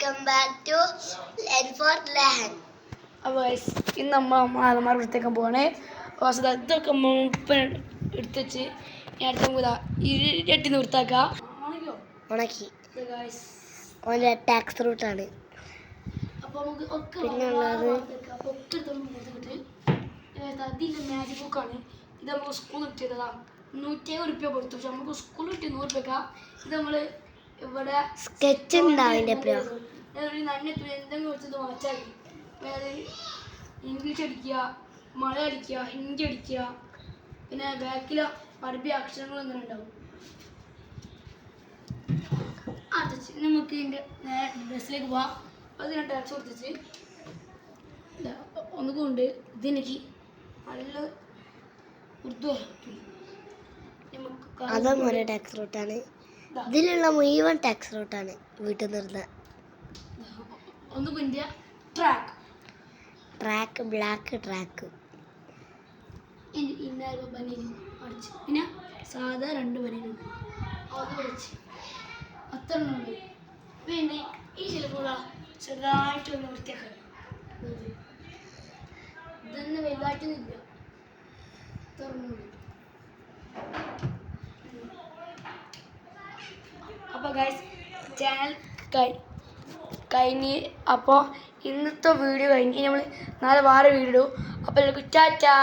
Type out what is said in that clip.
Welcome back to ലെൻ ഫോർ ലെഹൻ. അപ്പോൾ ഇന്ന് നമ്മൾ വൃത്തിയാക്കാൻ പോവാണ്. ഇതൊക്കെ മുപ്പ എടുത്ത് വെച്ച് ഞാൻ അടുത്ത ഇരട്ടി വൃത്താക്കാം. ഉണക്കി ഓൻ്റെ ടാക്സ് റൂട്ടാണ്. അപ്പോൾ നമുക്ക് ഒക്കെ പിന്നുള്ളത് അതിൻ്റെ മാജിക് ബുക്കാണ്. ഇത് നമുക്ക് സ്കൂളിൽ കിട്ടിയതാണ്. 150 കൊടുത്തു. പക്ഷെ നമുക്ക് സ്കൂളിൽ കിട്ടിയ 100 രൂപ. ഇത് നമ്മൾ ഇവിടെ സ്കെച്ച് ഉണ്ടാവും. നന്നെ എന്തെങ്കിലും വെച്ചത് മാറ്റാക്കി ഇംഗ്ലീഷ് അടിക്കുക, മലയാളം അടിക്കുക, ഹിന്ദി അടിക്കുക, പിന്നെ ബാക്കിൽ അറബി അക്ഷരങ്ങൾ ഇങ്ങനെ ഉണ്ടാവും. നമുക്ക് ഇതിൻ്റെ നേരെ ഡ്രസ്സിലേക്ക് പോവാം. അത് ഞാൻ ടാക്സ് കൊടുത്തിച്ച് ഒന്നുകൊണ്ട് ഇതെനിക്ക് നല്ല ഉറുദു അതും ഒരു ടാക്സ് റൂട്ടാണ്. ഇതിലുള്ള മുഴുവൻ ടാക്സ് റൂട്ടാണ് വീട്ടിൽ നിന്ന്. ഒന്നുകൊണ്ട് India track black track inner ബനിയൻ അടിച്ച് പിന്നെ സാധാ 2 ബനിയനുണ്ട് അത് പഠിച്ച് അത്ര ഉണ്ട്. പിന്നെ ഈ ചിലപ്പോൾ ചെറുതായിട്ടൊന്ന് വൃത്തിയാക്കാൻ ഇതൊന്നും വലുതായിട്ടൊന്നുമില്ല. തുറന്നുണ്ട്. അപ്പോൾ ഗൈസ് ചാനൽ കഴിഞ്ഞ് അപ്പോൾ ഇന്നത്തെ വീഡിയോ കഴിഞ്ഞ് നമ്മൾ നാളെ വേറെ വീഡിയോ ഇടും. അപ്പോൾ എല്ലാവർക്കും ടാറ്റാ.